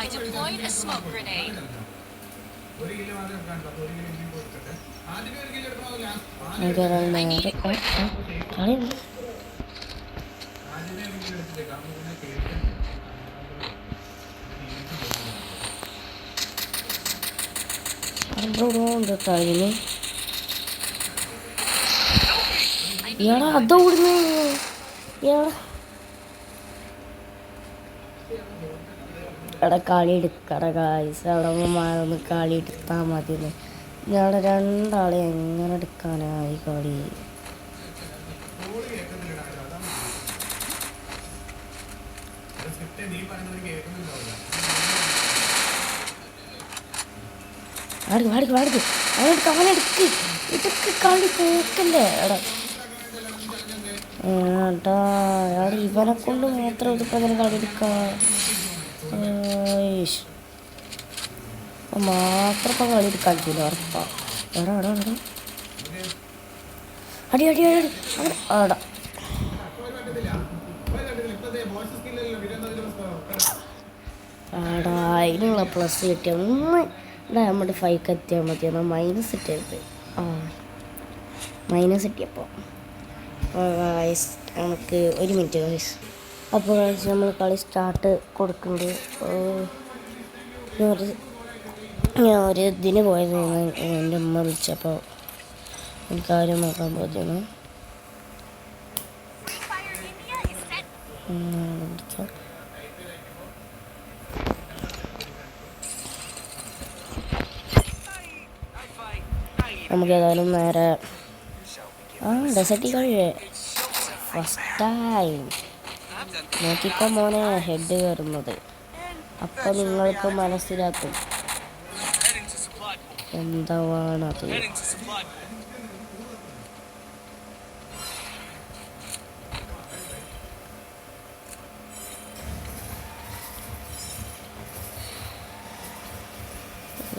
I deployed a smoke grenade. ഇയാളെ അതോടുന്നു ഇയാളെ എടാ കളി എടുക്കട ഗായ്സ്. അവിടെ മാറൊന്ന് കളി എടുത്താൽ മതി. ഇയാളെ രണ്ടാളെ എങ്ങനെ എടുക്കാനായി കളി? അവനെടുക്ക് ഇതൊക്കെ കളി കേക്കല്ലേ എടാ. ഏട്ടാ അയാൾ ഇവനെ കൊണ്ട് മാത്രം ഇതിപ്പോൾ അങ്ങനെ കളി എടുക്കാം മാത്രം ഇപ്പം കളി എടുക്കാൻ പറ്റില്ല ഉറപ്പാ. എടാ എടാ എടാ അടി അടി അടി ആടാ. ആടാ അതിനുള്ള പ്ലസ് കിട്ടിയ ഒന്ന് ഡയമണ്ട് 5 എത്തിയാൽ മതി. എന്നാൽ മൈനസ് ഇട്ടത് മൈനസ് കിട്ടിയപ്പോൾ നമുക്ക് 1 മിനിറ്റ് ഗൈസ്. അപ്പോൾ നമ്മൾ കളി സ്റ്റാർട്ട് കൊടുക്കുന്നുണ്ട്. ഞാൻ ഒരു ഇതിന് പോയത് എൻ്റെ അമ്മ വിളിച്ചപ്പോൾ എനിക്ക് ആരും നോക്കാൻ പോയിരുന്നു. നമുക്ക് ഏതായാലും നേരെ ഡെസർട്ടിൽ കഴിയേ ഫസ്റ്റ് ടൈം നോക്കിക്കോ മോനെ ഹെഡ് കയറുന്നത്. അപ്പം നിങ്ങൾക്ക് മനസ്സിലാക്കും എന്താണത്.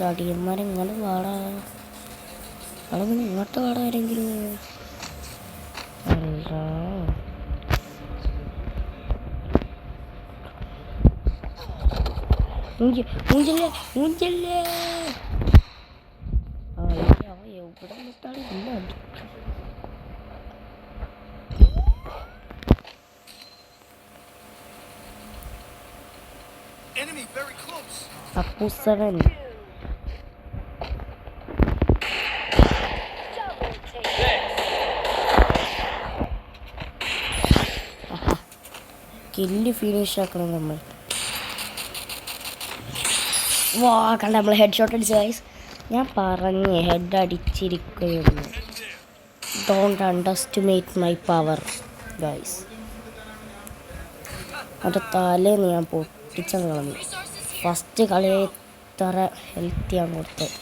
അടിയന്മാരെങ്ങനെ വാടാ അവിടെ പിന്നെ ഇങ്ങോട്ട് വാടാ ആരെങ്കിലും. മൂഞ്ചല്ലേ എവിടെ നിട്ടാണ് ഇല്ല. അപ്പൂസവൻ കില്ല് ഫിനിഷ് ആക്കണം നമ്മൾ. വാ കണ്ട നമ്മൾ ഹെഡ് ഷോട്ട് അടിച്ച ഗൈസ്. ഞാൻ പറഞ്ഞേ ഹെഡ് അടിച്ചിരിക്കുകയുള്ളൂ. Don't underestimate my power guys. അത് തലേന്ന് ഞാൻ പൊട്ടിച്ച കളഞ്ഞു. ഫസ്റ്റ് കളി ഇത്ര ഹെൽത്തിയാണ് കൊടുത്തത്.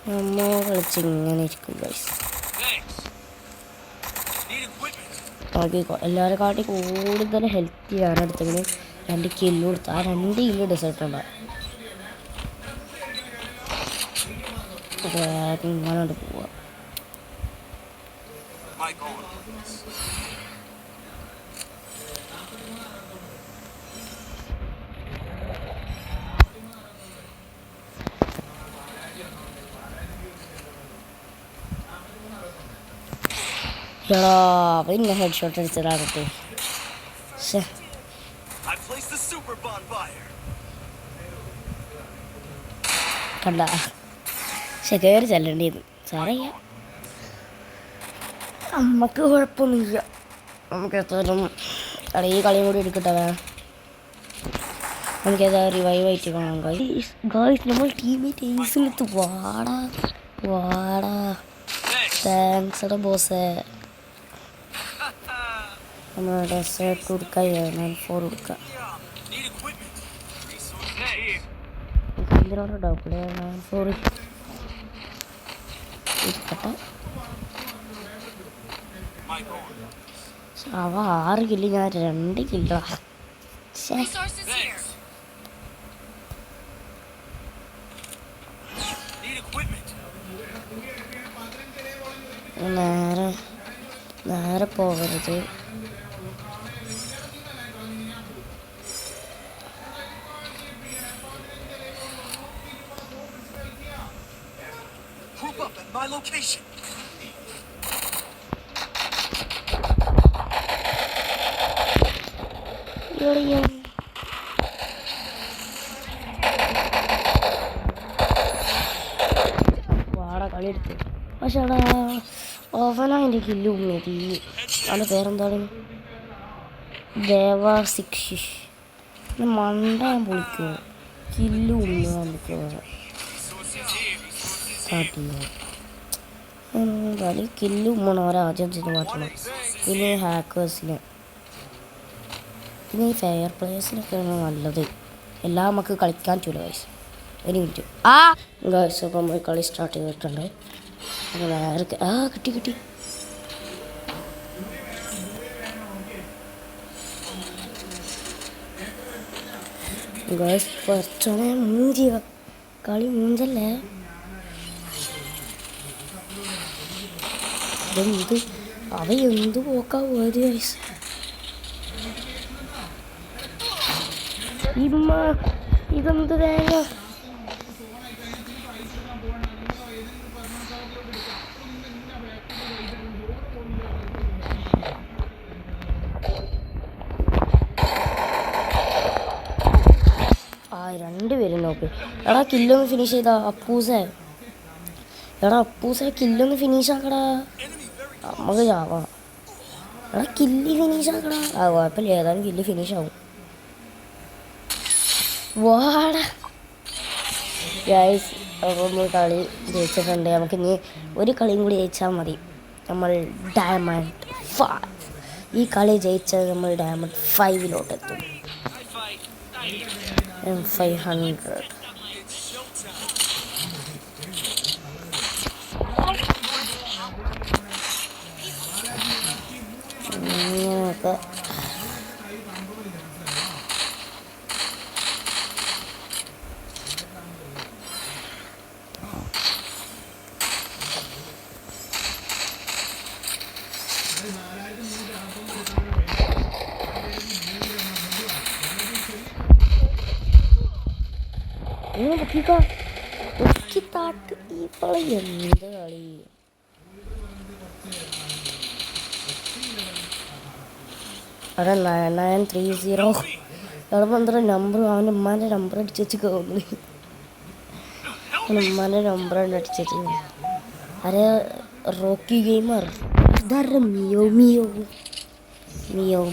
നമ്മൾ കളിച്ച് ഇങ്ങനെ ഇരിക്കും ഗൈസ്. നോക്കിക്കോ എല്ലാവരെ കാട്ടി കൂടുതൽ ഹെൽത്തി ആണ് എടുത്തെങ്കിലും 2 കില്ല് കൊടുത്ത്. ആ 2 കില്ല് ഡെസേർട്ട് ഉണ്ടാകും. ഇങ്ങനെ പോവാ. പിന്നെ ഹെഡ് ഷോട്ട് അടിച്ചതാണ്. കണ്ട കയറി ചെല്ലേണ്ടിയിരുന്നു. സാറയ്യ നമ്മക്ക് കുഴപ്പമൊന്നുമില്ല. നമുക്ക് എത്രയും ഈ കളിയും കൂടി എടുക്കട്ടെ. നമുക്കേതാ റിവൈവ് ആയിട്ട് കാണാം ഗായ്സ്. നമ്മൾ ടീമേറ്റ് ഏസിലെത്ത് വാടാ വാടാ. താങ്ക്സ് ബോസേ. നമ്മൾ ഡെസേർട്ട് കൊടുക്കാം. 4 കൊടുക്കാം. ഡബിൾ സോറി ഇരിക്കട്ടെ. അവ 6 കില്ല്, ഞാൻ 2 കില്ല. Resources here. Need equipment. നേരെ പോകരുത്. Group up at my location. വാട കളി എടുത്ത്. പക്ഷെ അവിടെ ഓവനാൻ്റെ കില്ലും മതി. അവൻ്റെ പേരെന്താണ്? ദേവ സിക്ഷിഷ്. മണ്ട ഞാൻ പൊളിക്കുമോ? കില്ലും വന്നിട്ട് എന്തായാലും കില്ലും ആദ്യം ചെയ്ത് മാറ്റണം. പിന്നെ ഹാക്കേഴ്സിന്, പിന്നെ ഈ ഫെയർ പ്ലേയേഴ്സിനൊക്കെയാണ് നല്ലത്. എല്ലാം നമുക്ക് കളിക്കാൻ പറ്റൂല ഗൈസ്. ഒരു മിനിറ്റ്. ഗൈസ് അപ്പം നമ്മൾ കളി സ്റ്റാർട്ട് ചെയ്തിട്ടുണ്ട്. നേരെ കിട്ടി. ഗൈസ് കുറച്ചോടെ മൂഞ്ചിയ കളി മൂഞ്ചല്ലേ. ഇതെന്ത് അവ പോക്കാ പോയത് ഗൈസ്. ഇതെന്ത് തേങ്ങ. രണ്ടുപേരും നോക്ക്. എടാ കില്ലൊന്ന് ഫിനിഷ് ചെയ്താ അപ്പൂസേ. കില്ലൊന്ന് ഫിനിഷ് ആക്കടാ. നമുക്ക് ചാവാം. എടാ കില്ല് ഫിനിഷ് ആക്കടാ. കുഴപ്പമില്ല, ഏതായാലും കില്ല് ഫിനിഷ് ആവും. വാടാ ഗൈസ്. അപ്പോൾ നമ്മൾ കളി ജയിച്ചിട്ടുണ്ട്. നമുക്കിനി ഒരു കളിയും കൂടി ജയിച്ചാൽ മതി. നമ്മൾ ഡയമണ്ട് 5. ഈ കളി ജയിച്ചാൽ നമ്മൾ ഡയമണ്ട് 5-ലോട്ടെത്തും. 500. ഇങ്ങനെയൊക്കെ താട്ട് ഈ കളി എന്ത് കളി. അവിടെ 9930 എവിടെ നമ്പർ, അവൻ്റെ ഉമ്മാൻ്റെ നമ്പർ അടിച്ച് വെച്ച് കയറി. ഉമ്മാൻ്റെ നമ്പർ അടിച്ച് വെച്ച്. അരെ റോക്കി ഗെയിമർ. ഇതാരുടെ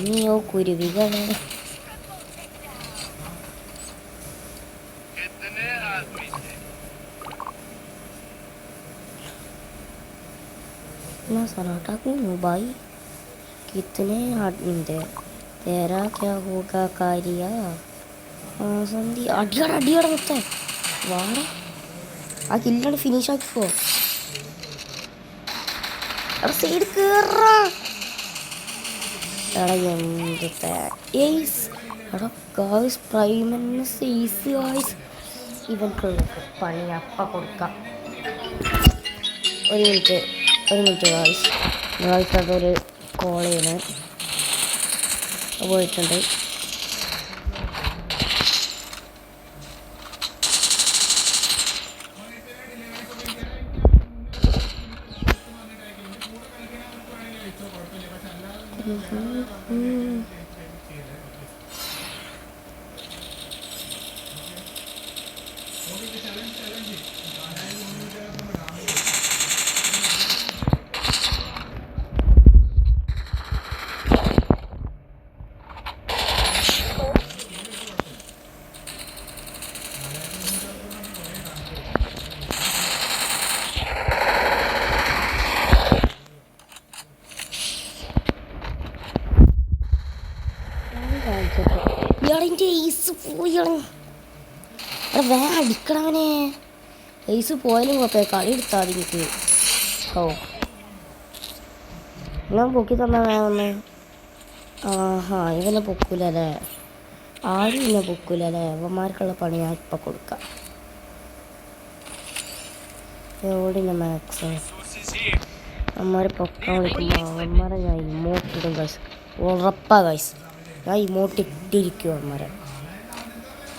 മിയോ കുരുവികളെ. मैं सनाटा हूँ भाई, कितने आदमी थे, तेरा क्या होगा कारिया. സന്ധി അടിയട മൊത്തം വാട. ആ കില്ലാണ് ഫിനിഷ് ആക്കിക്കോ. സൈഡ് കേറാ. എടാ എന്ത് ഏയ്സ്. എടാ ഗായ്സ് പ്രൈമസ് ഈസി ഗായ്സ്. ഇവൻക്കുള്ള പണി അപ്പം കൊടുക്കാം. ഒരു മിനിറ്റ് ഗായ്സ്. അതൊരു കോൾ ചെയ്യണേ പോയിട്ടുണ്ട്. ഇയാളെൻ്റെ ഐസ് പോയാണ്. വേ അടിക്കണവനെ. ഐസ് പോയാലും കുഴപ്പമില്ല, കളി എടുത്താൽ മതി എനിക്ക്. ഓ ഞാൻ പൊക്കി തന്നാ വന്നേ. ആഹാ ഇവനെ പൊക്കൂലല്ലേ, ആരും ഇവനെ പൊക്കൂലല്ലേ. അവന്മാർക്കുള്ള പണി ഞാൻ ഇപ്പം കൊടുക്കാം. എവിടെയാണ് മാക്സ്? അവന്മാർ പൊക്കാൻ വിളിക്കുമ്പോൾ അവന്മാരെ ഞാൻ ഇമോട്ടിടും ഗൈസ്, ഉറപ്പാ ഗൈസ്. ഞാൻ ഇമോട്ട് ഇട്ടിരിക്കും അവന്മാരെ,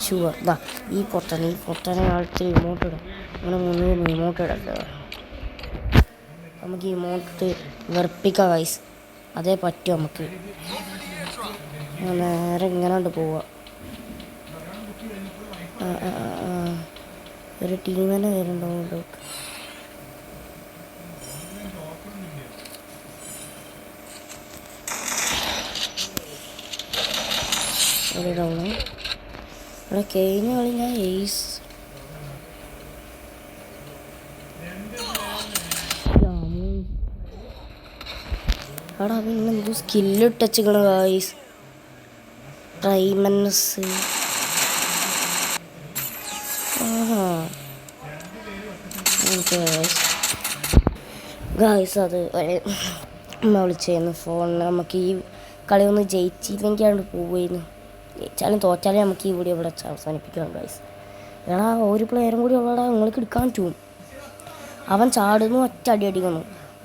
ഷുവർ. ഇതാ ഈ പൊട്ടനെ ആൾക്ക് ഇമോട്ട് ഇടാം. അങ്ങനെ 3 ഇമോട്ട് ഇടല്ലോ. നമുക്ക് ഇമോട്ട് വെറുപ്പിക്കാം ഗൈസ്, അതേ പറ്റും നമുക്ക്. നേരെ ഇങ്ങനെ പോവാം. ഒരു ടീമിനെ വരുന്നുണ്ടോ? ഒരു ഡൗണ്. ഇവിടെ കഴിഞ്ഞ കളി ഞാൻ എയ്സ് അവിടെ പിന്നെ എന്തോ സ്കില്ല് ഇട്ടച്ചിക്കണ ഗായ്സ്. ട്രൈമൻസ് ഗായ്സ് അത് അമ്മ വിളിച്ചായിരുന്നു ഫോണിൽ. നമുക്ക് ഈ കളി ഒന്ന് ജയിച്ചില്ലെങ്കിൽ അവിടെ പോവുമായിരുന്നു. ജയിച്ചാലും തോറ്റാലും നമുക്ക് ഈ വീഡിയോ ഇവിടെ അവസാനിപ്പിക്കണം ഗായ്സ്. എടാ ഒരു പ്ലെയറും കൂടി ഉള്ളടാ, നിങ്ങൾക്ക് എടുക്കാൻ പറ്റും. അവൻ ചാടുന്നു, ഒറ്റ അടി അടിക്കുന്നു.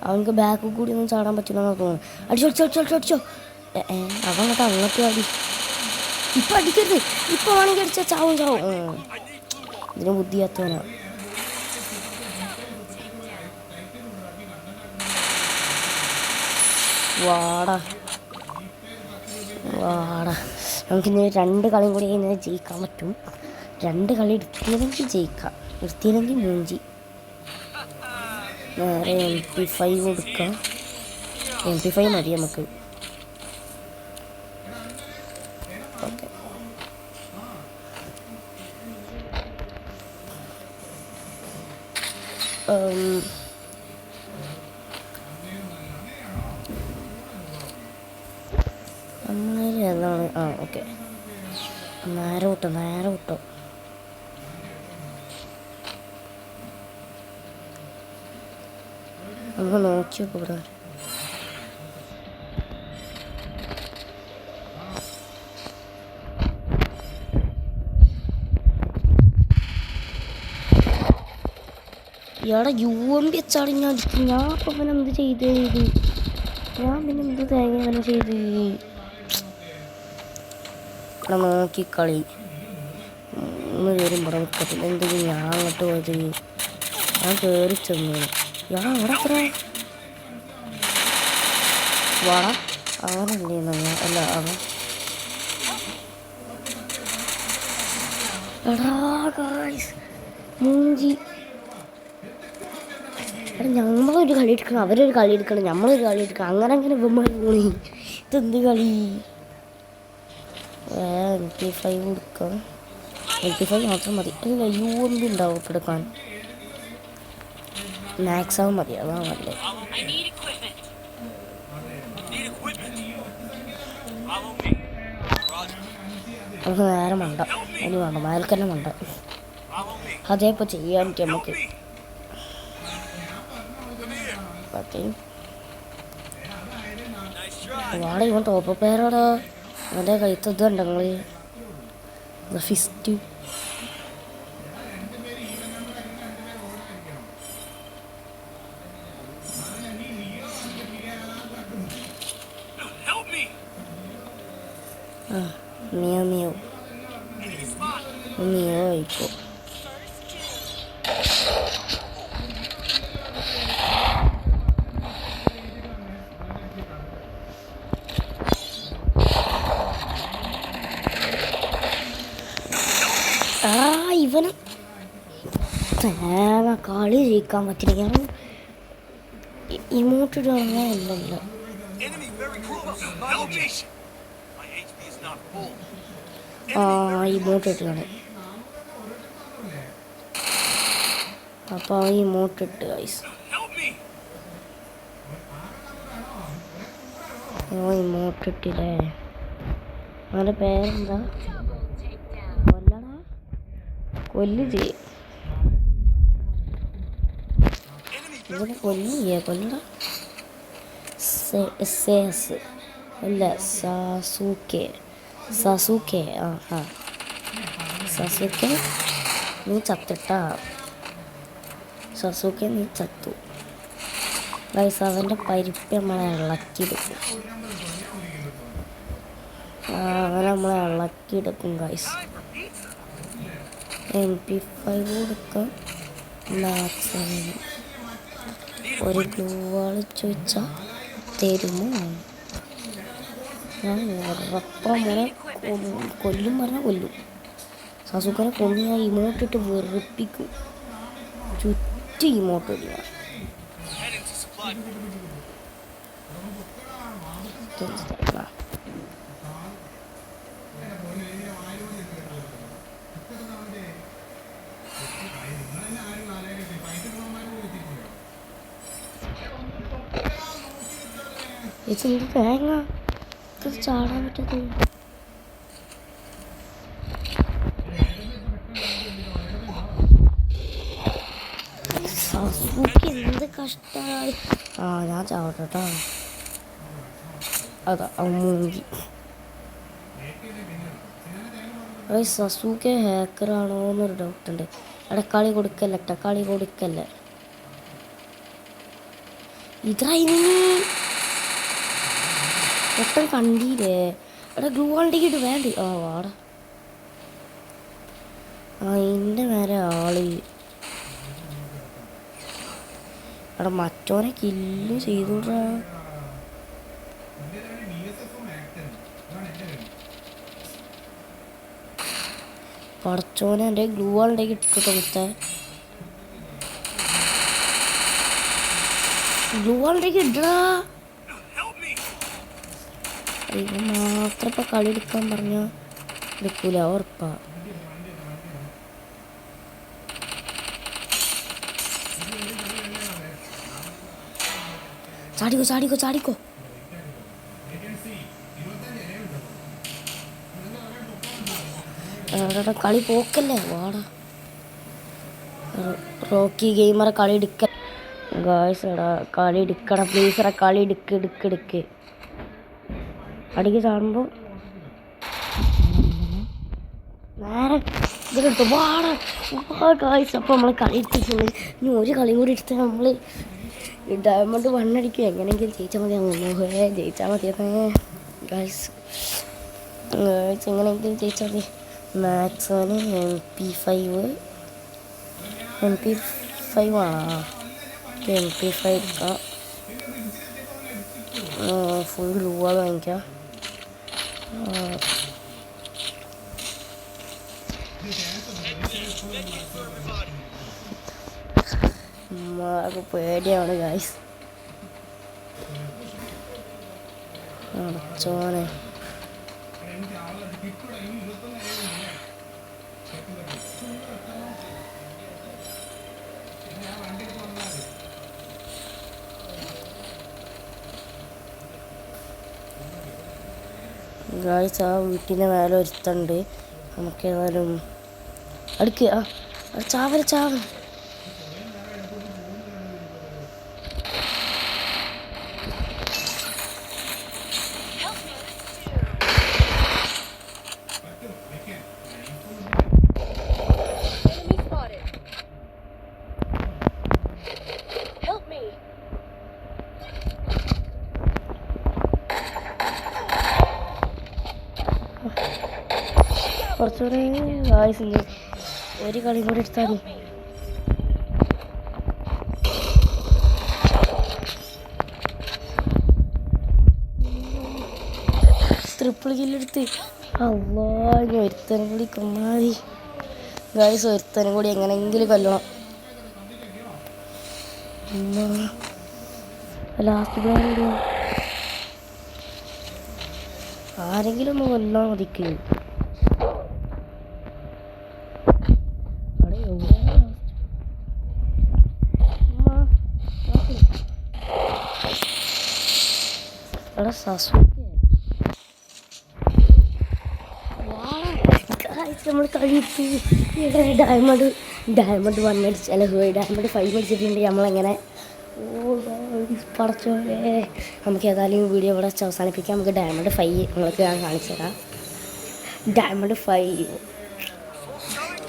അവനക്ക് ബാക്കിൽ കൂടി ഒന്നും ചാടാൻ പറ്റില്ലെന്ന് തോന്നുന്നു. അടിച്ചോ. അവൻ കേട്ടോ അങ്ങോട്ട് അടി. ഇപ്പം അടിക്കരുത്, ഇപ്പം വേണമെങ്കിൽ അടിച്ചാൽ ചാവും. ഇതിന് ബുദ്ധിയാത്തവനാ. വാടാ നമുക്കിന്ന് 2 കളിയും കൂടി ഇങ്ങനെ ജയിക്കാൻ പറ്റും. 2 കളി എടുത്തില്ലെങ്കിൽ ജയിക്കാം, എടുത്തില്ലെങ്കിൽ മൂഞ്ചി. നേരെ MP5 കൊടുക്കാം. MP5 മതി നമുക്ക്. ഓക്കെ, ഏതാണ്? ഓക്കെ, നേരെ വിട്ടോ. നമുക്ക് നോക്കി നോക്കും ഇവിടെ. ഇയാടെ UMP വെച്ചാണ് ഞാൻ അടിക്കും. ഞാൻ അപ്പം പിന്നെ എന്ത് ചെയ്ത് ഞാൻ പിന്നെ എന്ത് തേങ്ങ അങ്ങനെ ചെയ്ത് ഇവിടെ നോക്കി കളി. 3 പേരും ഇവിടെ നിൽക്കത്തില്ല. എന്തെങ്കിലും ഞാൻ അങ്ങോട്ട് പോയത് ഞാൻ കയറി ചെന്നു. ഞാൻ അവിടെ എത്ര വാടാ അവനല്ലേ അല്ല അവൻ. എടാ ഗായ്സ് മൂഞ്ചി. എടാ നമ്മളൊരു കളി എടുക്കണം, അവരൊരു കളി എടുക്കണം, നമ്മളൊരു കളി എടുക്കണം. അങ്ങനെ ഇവന്മാർ പോണി. ഇതെന്ത് കളി? MP5 കൊടുക്കാം. MP5 മാത്രം മതി. അല്ല UMP ഉണ്ടാവും ഇപ്പം എടുക്കാൻ. മാക്സാവും മതി, അതാണ് നല്ലത്. നമുക്ക് നേരെ മണ്ട ഇനി വേണ്ട, മേൽക്കന്നെ മണ്ട. അതേപ്പോൾ ചെയ്യാൻ പറ്റും നമുക്ക്. വാടാ ഇവൻ ടോപ്പ് പേരോടാ. അവൻ്റെ കഴുത്തത് ഉണ്ടെങ്കിൽ ഫിസ്റ്റ്. മിയോ ഇപ്പോൾ ഇവന് തേങ്ങ കളി ജയിക്കാൻ പറ്റില്ല. ഞാൻ ഇമോട്ടിടുകയാണെങ്കിൽ ഇല്ലല്ലോ. ഇമോട്ട് ഇട്ടാണ്. അപ്പോൾ ഇമോട്ട് ഇട്ട് ഗൈസ്. ഇമോട്ട് ഇട്ടില്ലേ? അവൻ്റെ പേരെന്താ? കൊല്ലു ചെയ്യും. ഇതിനെ കൊല്ലടാ. SAS അല്ല സാസൂക്കെ സസൂക്കെ ആ ആ സസൂക്കെ നീ ചത്തിട്ടാ. സസൂക്കെ നീ ചത്തു. ഗൈസ് അവൻ്റെ പരിപ്പ് നമ്മളെ ഇളക്കിയെടുക്കും. അവനെ നമ്മളെ ഇളക്കിയെടുക്കും ഗൈസ്. MP5 കൊടുക്കാം. മാക്സിമം ഒരു ഗ്ലൂ വാൾ ചോദിച്ചാൽ തരുമോ? ഞാൻ ഉറപ്പം മോനെ കൊല്ലും പറഞ്ഞാൽ കൊല്ലും. സസുക്കനെ കൊണ്ട് ഞാൻ ഇമോട്ടിട്ട് വെറുപ്പിക്കും. ചുറ്റി ഇമോട്ട് ഇടുക. ഇത് തേങ്ങ ഇത് ചാടാൻ പറ്റത്തില്ല. സസുക്ക് എന്ത് കഷ്ടമായി. ഞാൻ ചാവട്ടെട്ടോ. അതാ മൂങ്ങി. സസുക്കെ ഹാക്കറാണോ എന്നൊരു ഡൗട്ടുണ്ട്. എടാ കളി കൊടുക്കല്ലേ ട്ടാ, കളി കൊടുക്കല്ലേ. ഇതായി ഒട്ടും കണ്ടില്ലേ. എടാ ഗ്ലൂ വണ്ടിക്ക് ഇട്ട് വേണ്ടി. വാടാ. എൻ്റെ നേരെ ആള്. എടാ മറ്റോനെ കില്ല് ചെയ്തൂടാ. പടച്ചോനെ എൻ്റെ ഗ്ലൂ വാളിലേക്ക് ഇട്ടിട്ട് കൊടുത്തേ. ഗ്ലൂ വാളിലേക്ക് ഇടാ. ഇത് മാത്രം ഇപ്പം കളി എടുക്കാൻ പറഞ്ഞാൽ എടുക്കൂല, ഉറപ്പാ. ചാടിക്കോ ചാടിക്കോ ചാടിക്കോ. കളി പോക്കല്ലേ. വാടാ റോക്കി ഗെയിമറെ കളി എടുക്ക. ഗായ്സ് എടാ കളി എടുക്കണം പ്ലീസ്. എടാ കളി എടുക്ക്. അടിക്ക് ചാടുമ്പോൾ നേരെ ഇതിലിട്ടു. വാടാ ഗായ്സ്. അപ്പോൾ നമ്മൾ കളി എടുത്തിട്ടുണ്ട്. ഇനി ഒരു കളിയും കൂടി എടുത്താൽ നമ്മൾ ഡയമണ്ട് 1 അടിക്കും. എങ്ങനെയെങ്കിലും ജയിച്ചാൽ മതി. അങ്ങനെ ജയിച്ചാൽ മതിയെന്നേ ഗായ്സ്. എങ്ങനെയെങ്കിലും ജയിച്ചാൽ മതി. മാക്സിന് MP5 ആണോ? MP5 എടുക്കാം. ഫുൾ ഗ്ലൂവാൾ വാങ്ങിക്കാം. പേടിയാണ് ഗായ്സ്. ചോനെ ഗായ്സ് ആ വീട്ടിൻ്റെ മേലെ ഒരുത്തുണ്ട്. നമുക്ക് ഏതായാലും അടുക്കുക. ചാവല് കുറച്ചുകൂടെ ഗായ്സ്. ഒരു കളി കൂടി എടുത്താൽ മതി. ട്രിപ്പിൾ കില്ലെടുത്ത്. ഇനി ഒരുത്തനും കൂടി കൊന്നാതി ഗായ്സ്. ഒരുത്തനും കൂടി എങ്ങനെയെങ്കിലും കൊല്ലണം. ലാസ്റ്റ് പ്ലെയർ ആരെങ്കിലും ഒന്ന് കൊല്ലാൻ മതിക്ക്. നമ്മൾ കഴിച്ച് ഡയമണ്ട് 1 അടിച്ച്. അല്ല ഡയമണ്ട് 5 അടിച്ചിട്ടുണ്ടെങ്കിൽ നമ്മളെങ്ങനെ ഓ പടച്ചോനെ, നമുക്ക് ഏതായാലും വീഡിയോ ഇവിടെ വെച്ച് അവസാനിപ്പിക്കാം. നമുക്ക് ഡയമണ്ട് 5 നിങ്ങൾക്ക് ഞാൻ കാണിച്ചു തരാം. ഡയമണ്ട് 5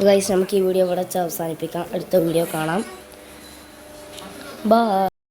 ഗൈസ്, നമുക്ക് ഈ വീഡിയോ ഇവിടെ വെച്ച് അവസാനിപ്പിക്കാം. അടുത്ത വീഡിയോ കാണാം. ബൈ.